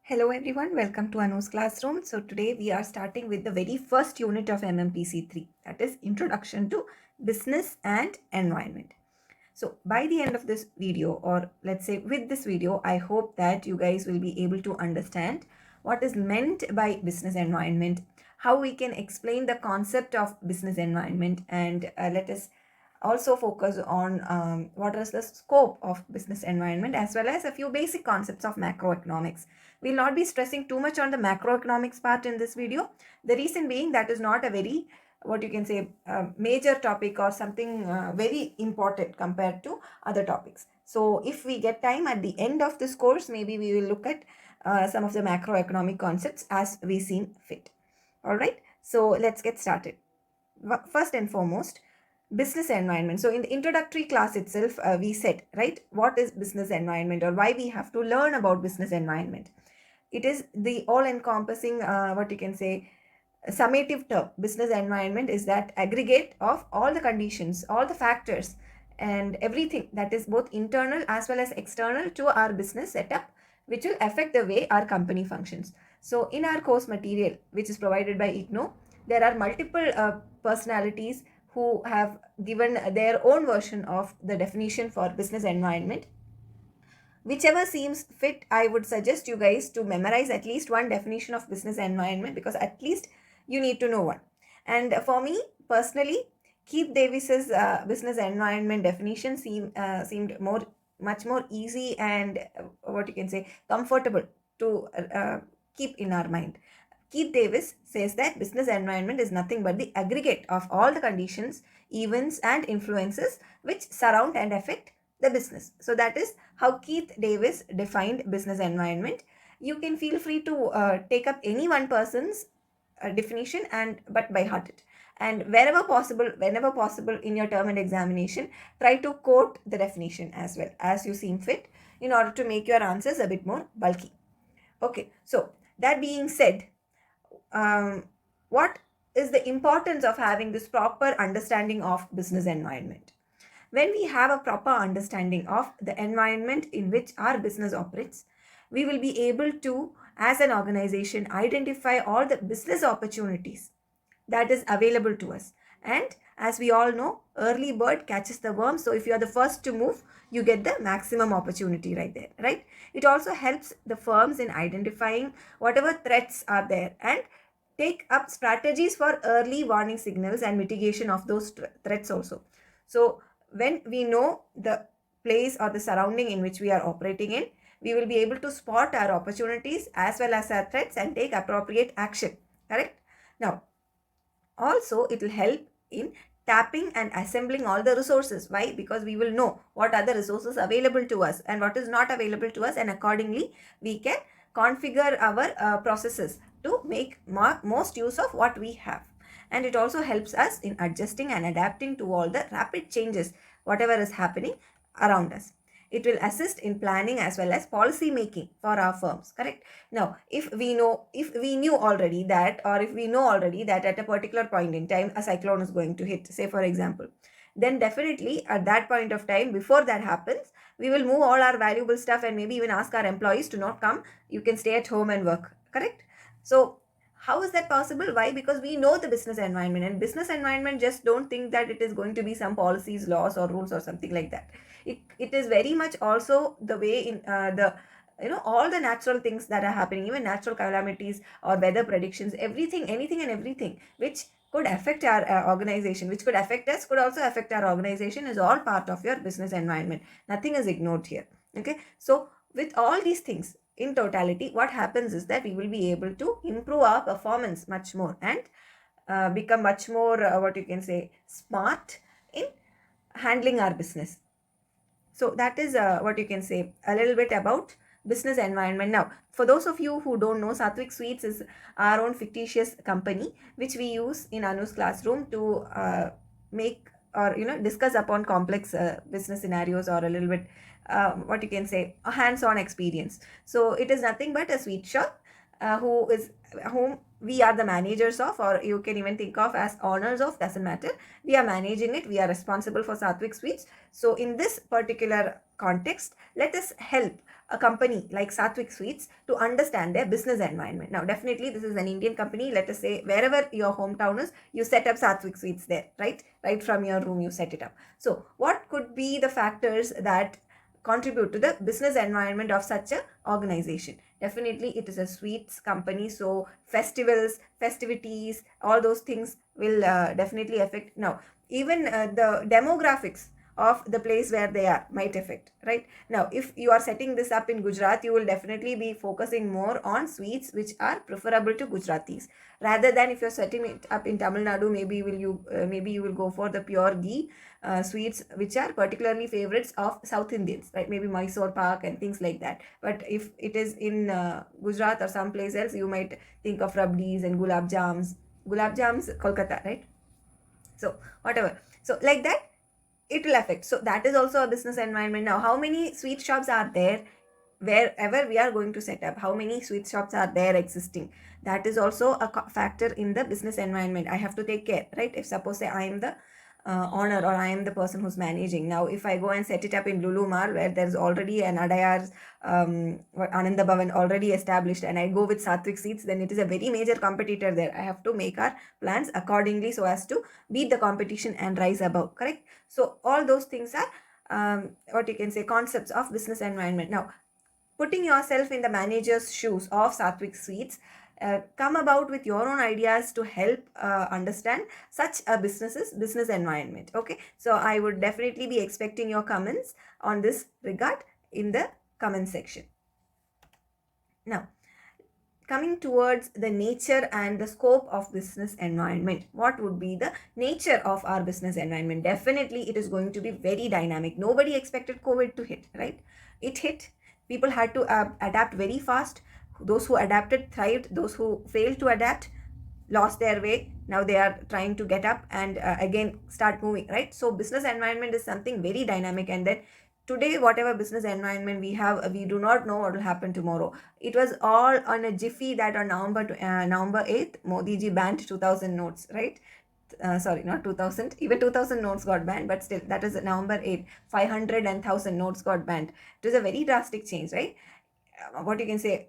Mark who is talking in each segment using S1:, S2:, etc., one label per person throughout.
S1: Hello everyone, welcome to Anu's classroom. So today we are starting with the very first unit of MMPC 3, that is Introduction to Business and Environment. So by the end of this video, or let's say with this video, I hope that you guys will be able to understand what is meant by business environment, how we can explain the concept of business environment, and let us also focus on what is the scope of business environment, as well as a few basic concepts of macroeconomics. We'll not be stressing too much on the macroeconomics part in this video. The reason being that is not a very, what you can say, major topic or something very important compared to other topics. So if we get time at the end of this course, maybe we will look at some of the macroeconomic concepts as we seem fit. All right, so let's get started. First and foremost, business environment. So in the introductory class itself, we said, right, what is business environment, or why we have to learn about business environment. It is the all encompassing, what you can say, summative term. Business environment is that aggregate of all the conditions, all the factors, and everything that is both internal as well as external to our business setup, which will affect the way our company functions. So in our course material, which is provided by IGNO, there are multiple personalities who have given their own version of the definition for business environment. Whichever seems fit, I would suggest you guys to memorize at least one definition of business environment, because at least you need to know one. And for me personally, Keith Davis's business environment definition seemed much more easy and what you can say, comfortable to keep in our mind. Keith Davis says that business environment is nothing but the aggregate of all the conditions, events, and influences which surround and affect the business. So that is how Keith Davis defined business environment. You can feel free to take up any one person's definition and but by heart it. And whenever possible in your term and examination, try to quote the definition as well as you seem fit in order to make your answers a bit more bulky. Okay, so that being said, what is the importance of having this proper understanding of business environment? When we have a proper understanding of the environment in which our business operates, we will be able to, as an organization, identify all the business opportunities that is available to us. And as we all know, early bird catches the worm. So if you are the first to move, you get the maximum opportunity right there, right? It also helps the firms in identifying whatever threats are there and take up strategies for early warning signals and mitigation of those threats also. So when we know the place or the surrounding in which we are operating in, we will be able to spot our opportunities as well as our threats and take appropriate action. Correct? Now, also it will help in tapping and assembling all the resources. Why? Because we will know what are the resources available to us and what is not available to us, and accordingly we can configure our processes to make most use of what we have. And it also helps us in adjusting and adapting to all the rapid changes whatever is happening around us. It will assist in planning as well as policy making for our firms. Correct? Now, if we knew already that, or if we know already that at a particular point in time a cyclone is going to hit, say for example, then definitely at that point of time, before that happens, we will move all our valuable stuff and maybe even ask our employees to not come. You can stay at home and work. Correct? So how is that possible? Why? Because we know the business environment, and business environment, just don't think that it is going to be some policies, laws, or rules or something like that. It is very much also the way in the all the natural things that are happening, even natural calamities or weather predictions, everything, anything and everything which could affect our organization, which could affect us, could also affect our organization, is all part of your business environment. Nothing is ignored here. Okay, so with all these things in totality, what happens is that we will be able to improve our performance much more and become much more what you can say, smart in handling our business. So that is what you can say a little bit about business environment. Now, for those of you who don't know, Sattvic Sweets is our own fictitious company which we use in Anu's classroom to make or discuss upon complex business scenarios, or a little bit what you can say, a hands-on experience. So it is nothing but a sweet shop who is whom we are the managers of, or you can even think of as owners of, doesn't matter. We are managing it, we are responsible for Satvik Sweets. So in this particular context, let us help a company like Satvik Sweets to understand their business environment. Now definitely this is an Indian company. Let us say wherever your hometown is, you set up Satvik Sweets there, right from your room you set it up. So what could be the factors that contribute to the business environment of such a organization? Definitely it is a sweets company, so festivals, festivities, all those things will definitely affect. Now even the demographics of the place where they are might affect, right? Now if you are setting this up in Gujarat, you will definitely be focusing more on sweets which are preferable to Gujaratis, rather than if you're setting it up in Tamil Nadu, maybe you will go for the pure ghee sweets which are particularly favorites of South Indians, right? Maybe Mysore Pak and things like that. But if it is in Gujarat or someplace else, you might think of rabdis and gulab jams Kolkata, right? So whatever, so like that it will affect. So that is also a business environment. Now how many sweet shops are there wherever we are going to set up? How many sweet shops are there existing? That is also a factor in the business environment. I have to take care, right? If suppose say I am the owner, or I am the person who's managing. Now if I go and set it up in Lulu Mall where there's already an Adayar's Ananda Bhavan already established, and I go with Satvik Seeds, then it is a very major competitor there. I have to make our plans accordingly so as to beat the competition and rise above, correct? So all those things are what you can say concepts of business environment. Now putting yourself in the manager's shoes of Satvik Sweets, come about with your own ideas to help understand such a business environment. Okay, so I would definitely be expecting your comments on this regard in the comment section. Now coming towards the nature and the scope of business environment, what would be the nature of our business environment? Definitely it is going to be very dynamic. Nobody expected COVID to hit, right? It hit. People had to adapt very fast. Those who adapted thrived, those who failed to adapt lost their way. Now they are trying to get up and again start moving, right? So business environment is something very dynamic. And then today whatever business environment we have, we do not know what will happen tomorrow. It was all on a jiffy that on November 8th Modi ji banned 2000 notes, right? Sorry, not 2000, even 2000 notes got banned, but still that is November 8th, 500 and 1000 notes got banned. It was a very drastic change, right? What you can say,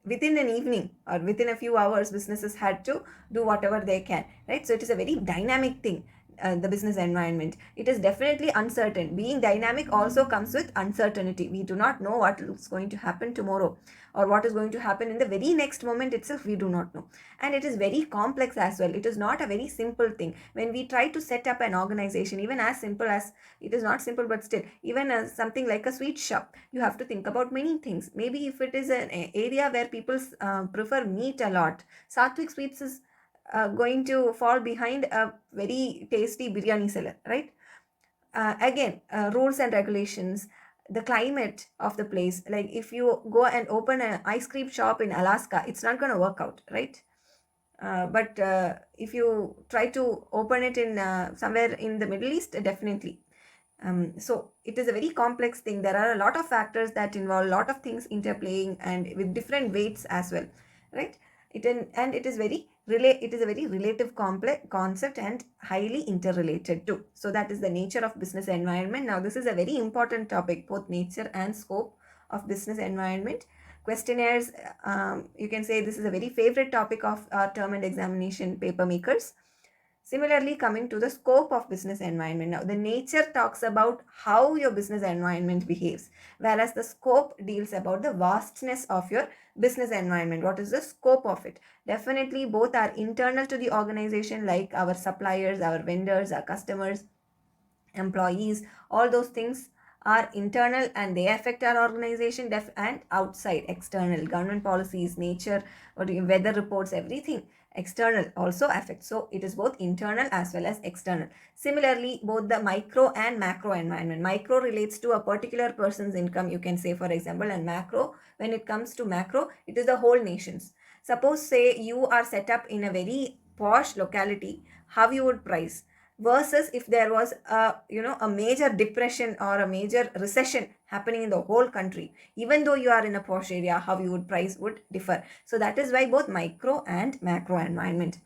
S1: within an evening or within a few hours businesses had to do whatever they can, right? So it is a very dynamic thing. The business environment, it is definitely uncertain. Being dynamic also comes with uncertainty. We do not know what is going to happen tomorrow, or what is going to happen in the very next moment itself, we do not know. And it is very complex as well. It is not a very simple thing. When we try to set up an organization, even as simple as, it is not simple, but still, even as something like a sweet shop, you have to think about many things. Maybe if it is an area where people prefer meat a lot, Satvik Sweets is going to fall behind a very tasty biryani seller, right? Again, rules and regulations, the climate of the place. Like if you go and open an ice cream shop in Alaska, it's not going to work out, right? But if you try to open it in somewhere in the Middle East, definitely. So it is a very complex thing. There are a lot of factors that involve, a lot of things interplaying and with different weights as well, right? And it is it is a very relative complex concept and highly interrelated too. So that is the nature of business environment. Now this is a very important topic, both nature and scope of business environment. Questionnaires, you can say this is a very favorite topic of our term and examination paper makers. Similarly, coming to the scope of business environment. Now, the nature talks about how your business environment behaves, whereas the scope deals about the vastness of your business environment. What is the scope of it? Definitely, both are internal to the organization, like our suppliers, our vendors, our customers, employees. All those things are internal and they affect our organization. And outside, external, government policies, nature, weather reports, everything external also affects. So it is both internal as well as external. Similarly, both the micro and macro environment. Micro relates to a particular person's income, you can say, for example, and macro, when it comes to macro, it is the whole nation's. Suppose say you are set up in a very posh locality, how you would price? versus if there was a major depression or a major recession happening in the whole country. Even though you are in a posh area, how you would price would differ. So that is why both micro and macro environment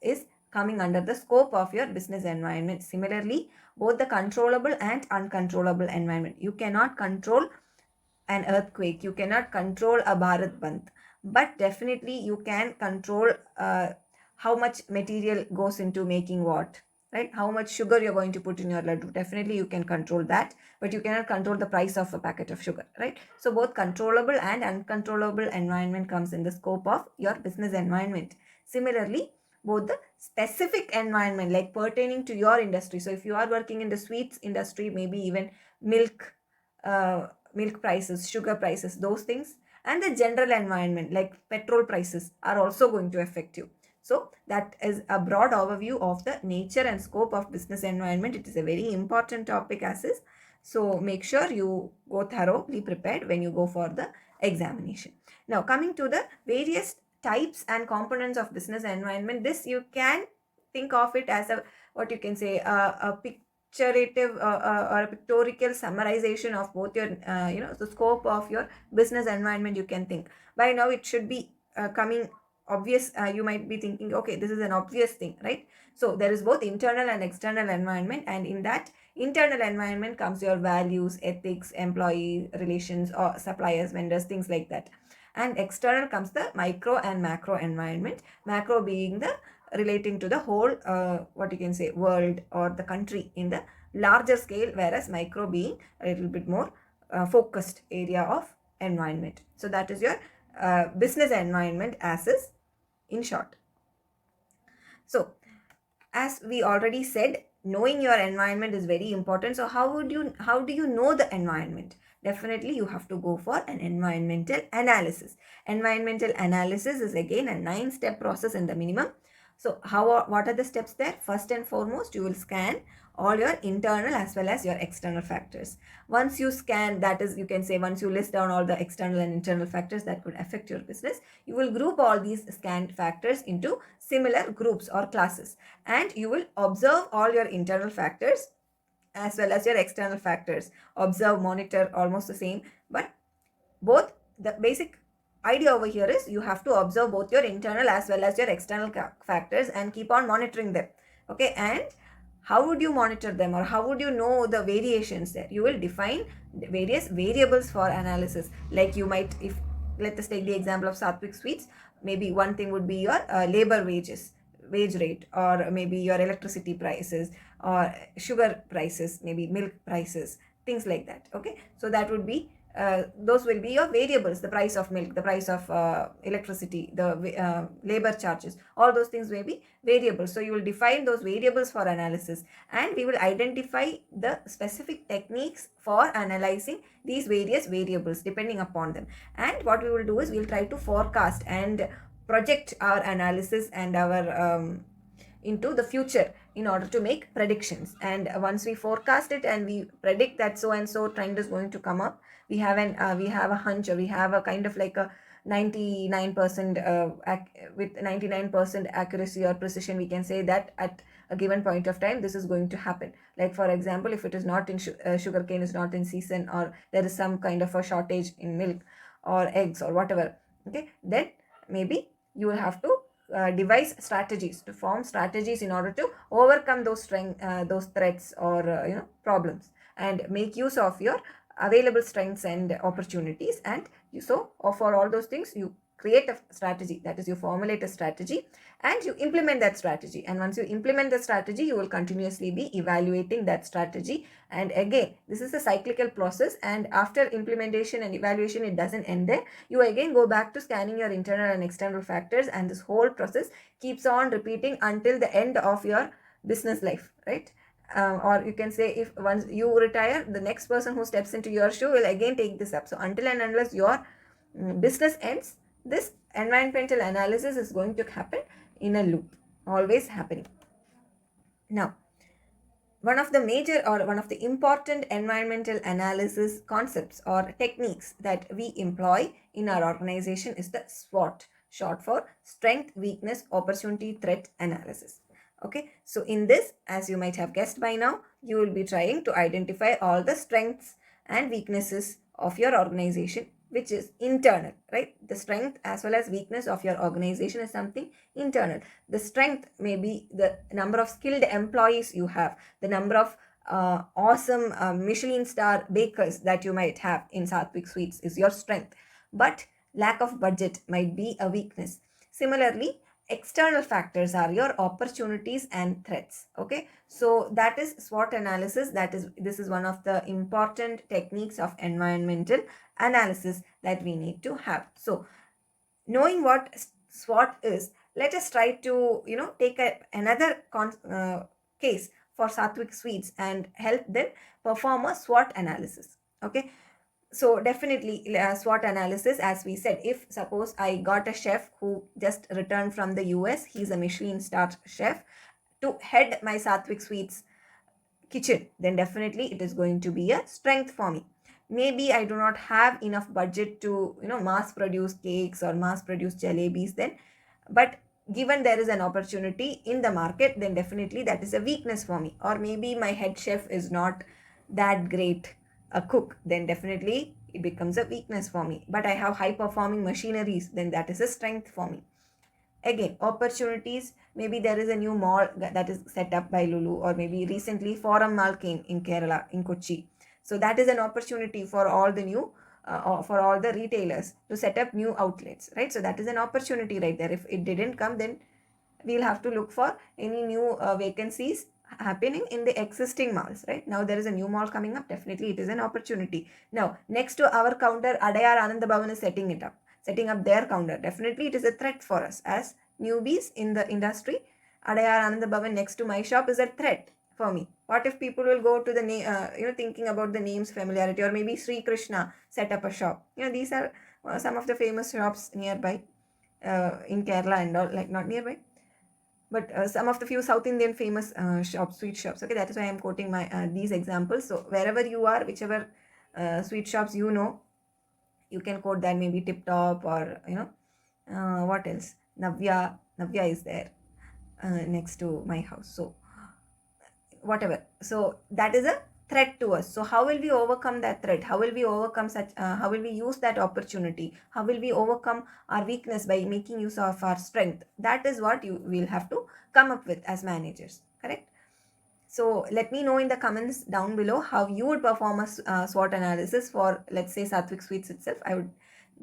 S1: is coming under the scope of your business environment. Similarly, both the controllable and uncontrollable environment, you cannot control an earthquake, you cannot control a Bharat Bandh, but definitely you can control how much material goes into making what, right? How much sugar you're going to put in your laddu. Definitely you can control that, but you cannot control the price of a packet of sugar, right? So both controllable and uncontrollable environment comes in the scope of your business environment. Similarly, both the specific environment like pertaining to your industry. So if you are working in the sweets industry, maybe even milk, milk prices, sugar prices, those things, and the general environment like petrol prices are also going to affect you. So that is a broad overview of the nature and scope of business environment. It is a very important topic as is. So make sure you go thoroughly prepared when you go for the examination. Now coming to the various types and components of business environment, this you can think of it as a, what you can say, a picturative or a pictorial summarization of both your the scope of your business environment. You can think by now it should be coming obvious. You might be thinking, okay, this is an obvious thing, right? So there is both internal and external environment, and in that internal environment comes your values, ethics, employee relations, or suppliers, vendors, things like that. And external comes the micro and macro environment, macro being the relating to the whole what you can say world or the country in the larger scale, whereas micro being a little bit more focused area of environment. So that is your business environment as is in short. So as we already said, knowing your environment is very important. So how do you know the environment? Definitely you have to go for an environmental analysis. Environmental analysis is again a 9-step process in the minimum. So what are the steps there? First and foremost, you will scan all your internal as well as your external factors. Once you scan, that is, you can say, once you list down all the external and internal factors that could affect your business, you will group all these scanned factors into similar groups or classes, and you will observe all your internal factors as well as your external factors. Observe, monitor, almost the same, but both the basic idea over here is you have to observe both your internal as well as your external factors and keep on monitoring them. Okay, and how would you monitor them, or how would you know the variations there? You will define various variables for analysis. Like you might, if let us take the example of Sattvic Sweets, maybe one thing would be your labor wages, wage rate, or maybe your electricity prices, or sugar prices, maybe milk prices, things like that. Okay, so that would be those will be your variables: the price of milk, the price of electricity, the labor charges, all those things may be variables. So you will define those variables for analysis, and we will identify the specific techniques for analyzing these various variables depending upon them. And what we will do is we will try to forecast and project our analysis and our into the future in order to make predictions. And once we forecast it and we predict that so and so trend is going to come up, we have a hunch, or we have a kind of like a 99% with 99% accuracy or precision, we can say that at a given point of time this is going to happen. Like for example, if it is not in sugarcane is not in season, or there is some kind of a shortage in milk or eggs or whatever, okay, then maybe you will have to devise strategies, to form strategies in order to overcome those those threats or problems, and make use of your available strengths and opportunities. And for all those things you create a strategy, that is, you formulate a strategy and you implement that strategy. And once you implement the strategy, you will continuously be evaluating that strategy. And again, this is a cyclical process, and after implementation and evaluation, it doesn't end there. You again go back to scanning your internal and external factors, and this whole process keeps on repeating until the end of your business life, right? Or you can say, if once you retire, the next person who steps into your shoe will again take this up. So until and unless your business ends, this environmental analysis is going to happen in a loop, always happening. Now, one of the major or one of the important environmental analysis concepts or techniques that we employ in our organization is the SWOT, short for strength, weakness, opportunity, threat analysis. Okay, so in this, as you might have guessed by now, you will be trying to identify all the strengths and weaknesses of your organization, which is internal, right? The strength as well as weakness of your organization is something internal. The strength may be the number of skilled employees you have, the number of awesome Michelin star bakers that you might have in Sattvic Sweets is your strength. But lack of budget might be a weakness. Similarly, external factors are your opportunities and threats. Okay, so that is SWOT analysis. This is one of the important techniques of environmental analysis that we need to have. So knowing what SWOT is, let us try to take another case for Sattvic Sweets and help them perform a SWOT analysis. Okay, so definitely SWOT analysis, as we said, if suppose I got a chef who just returned from the US, he's a Michelin star chef, to head my Sattvic Sweets kitchen, then definitely it is going to be a strength for me. Maybe I do not have enough budget to mass produce cakes or mass produce jalebis then, but given there is an opportunity in the market, then definitely that is a weakness for me. Or maybe my head chef is not that great a cook, then definitely it becomes a weakness for me. But I have high performing machineries, then that is a strength for me. Again, opportunities, maybe there is a new mall that is set up by Lulu, or maybe recently Forum Mall came in Kerala, in Kochi. So that is an opportunity for all the new for all the retailers to set up new outlets, right? So that is an opportunity right there. If it didn't come, then we'll have to look for any new vacancies happening in the existing malls. Right now there is a new mall coming up, definitely it is an opportunity. Now next to our counter, Adayar Anand Bhavan is setting up their counter. Definitely it is a threat for us as newbies in the industry. Adayar Anand Bhavan next to my shop is a threat for me. What if people will go to the name, thinking about the name's familiarity, or maybe Sri Krishna set up a shop. These are some of the famous shops nearby in Kerala and all, like not nearby, but some of the few South Indian famous shops, sweet shops. Okay, that is why I'm quoting my these examples. So wherever you are, whichever sweet shops you can quote that. Maybe Tip Top, or what else? Navya is there next to my house. So whatever. So that is a threat to us. So how will we overcome that threat? How will we overcome such how will we use that opportunity? How will we overcome our weakness by making use of our strength? That is what you will have to come up with as managers, correct? So let me know in the comments down below how you would perform a SWOT analysis for, let's say, Sattvic Sweets itself. I would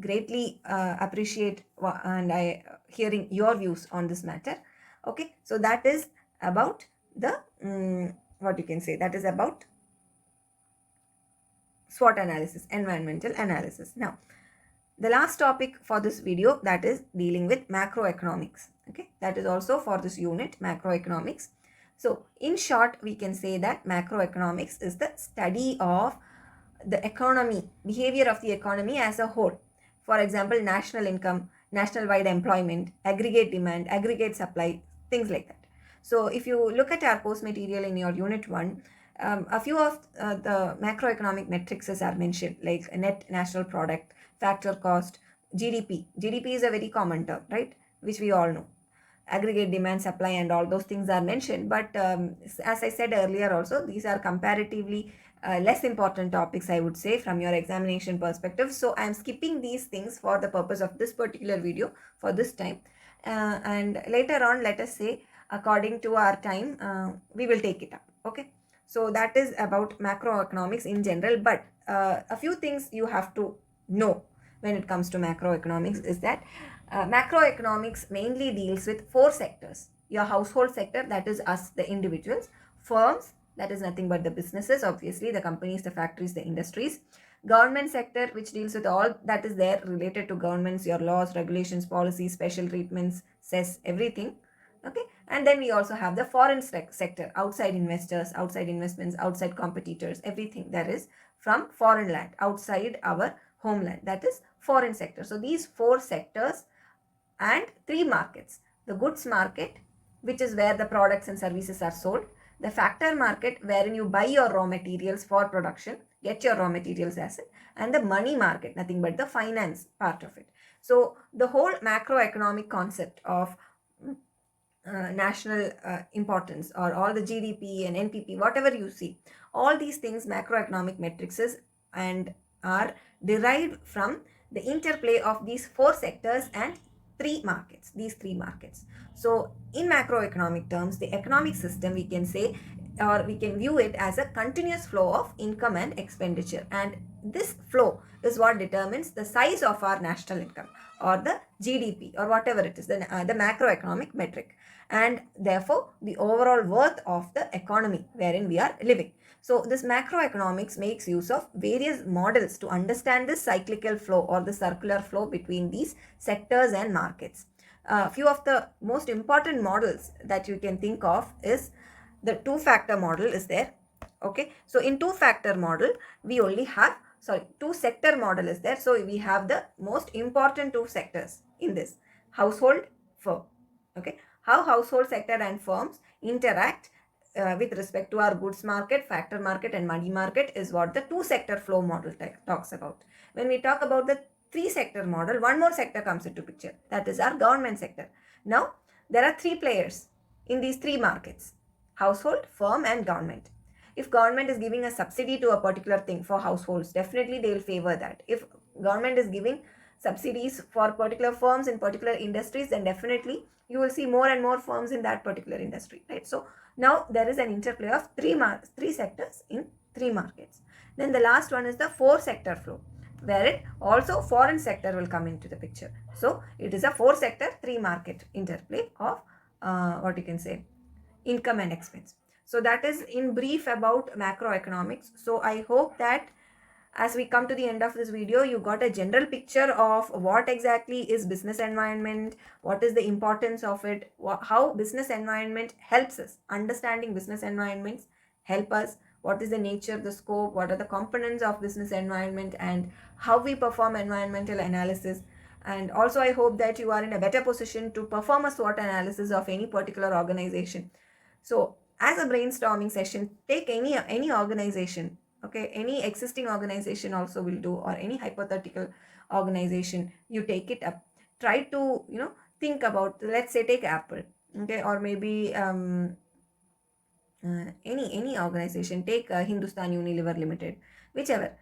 S1: greatly appreciate and I hearing your views on this matter. Okay, so that is about the what you can say, that is about SWOT analysis, environmental analysis. Now the last topic for this video, that is dealing with macroeconomics. Okay, that is also for this unit, macroeconomics. So in short, we can say that macroeconomics is the study of the economy, behavior of the economy as a whole. For example, national income, national wide employment, aggregate demand, aggregate supply, things like that. So if you look at our course material in your unit 1, a few of the macroeconomic metrics are mentioned, like net national product, factor cost, GDP. GDP is a very common term, right? Which we all know. Aggregate demand, supply, and all those things are mentioned. But as I said earlier also, these are comparatively less important topics, I would say, from your examination perspective. So I am skipping these things for the purpose of this particular video for this time. And later on, let us say, according to our time, we will take it up. Okay. So that is about macroeconomics in general. But a few things you have to know when it comes to macroeconomics is that macroeconomics mainly deals with 4 sectors. Your household sector, that is us, the individuals. Firms, that is nothing but the businesses, obviously, the companies, the factories, the industries. Government sector, which deals with all that is there related to governments, your laws, regulations, policies, special treatments, cess, everything. Okay, and then we also have the foreign sector, outside investors, outside investments, outside competitors, everything that is from foreign land, outside our homeland, that is foreign sector. So these 4 sectors and 3 markets: the goods market, which is where the products and services are sold; the factor market, wherein you buy your raw materials for production, get your raw materials as it; and the money market, nothing but the finance part of it. So the whole macroeconomic concept of national importance, or all the GDP and NPP, whatever you see, all these things macroeconomic metrics is and are derived from the interplay of these four sectors and these three markets. So in macroeconomic terms, the economic system, we can say, or we can view it as a continuous flow of income and expenditure, and this flow is what determines the size of our national income or the GDP or whatever it is, the macroeconomic metric, and therefore the overall worth of the economy wherein we are living. So this macroeconomics makes use of various models to understand this cyclical flow or the circular flow between these sectors and markets. A few of the most important models that you can think of is the two-factor model is there. Okay, so in two-factor model we only have, two-sector model is there. So we have the most important two sectors in this: household, firm. Okay, how household sector and firms interact with respect to our goods market, factor market and money market is what the two-sector flow model talks about. When we talk about the three-sector model, one more sector comes into picture, that is our government sector. Now there are three players in these three markets: household, firm and government. If government is giving a subsidy to a particular thing for households, definitely they will favor that. If government is giving subsidies for particular firms in particular industries, then definitely you will see more and more firms in that particular industry, right? So now there is an interplay of three sectors in three markets. Then the last one is the four sector flow, where it also foreign sector will come into the picture. So it is a four sector, three market interplay of what you can say, income and expense. So that is in brief about macroeconomics. So I hope that as we come to the end of this video, you got a general picture of what exactly is business environment, what is the importance of it, how business environment helps us. Understanding business environments help us, what is the nature, the scope, what are the components of business environment, and how we perform environmental analysis. And also I hope that you are in a better position to perform a SWOT analysis of any particular organization. So as a brainstorming session, take any organization, okay, any existing organization also will do, or any hypothetical organization, you take it up, try to think about, let's say take Apple, okay, or maybe any organization, take Hindustan Unilever Limited, whichever,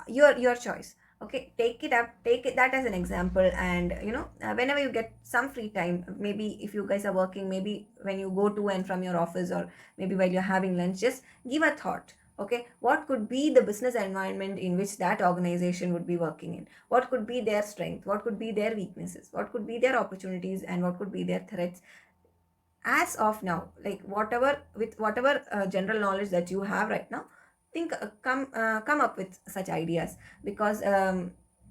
S1: your choice. Okay, take it up, that as an example, and whenever you get some free time, maybe if you guys are working, maybe when you go to and from your office, or maybe while you're having lunch, just give a thought. Okay, what could be the business environment in which that organization would be working in? What could be their strength? What could be their weaknesses? What could be their opportunities? And what could be their threats? As of now, like whatever general knowledge that you have right now, think come up with such ideas, because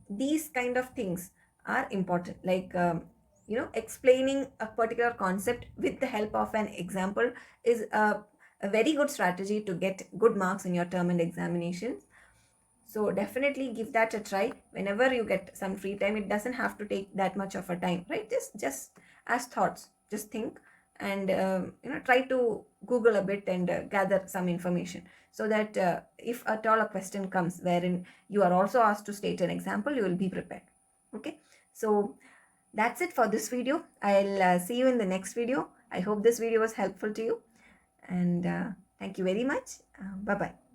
S1: these kind of things are important, like explaining a particular concept with the help of an example is a very good strategy to get good marks in your term and examinations. So definitely give that a try whenever you get some free time. It doesn't have to take that much of a time, right? Just as thoughts, just think, and try to Google a bit and gather some information, so that if at all a question comes wherein you are also asked to state an example, you will be prepared. Okay, so that's it for this video. I'll see you in the next video. I hope this video was helpful to you, and thank you very much. Bye bye.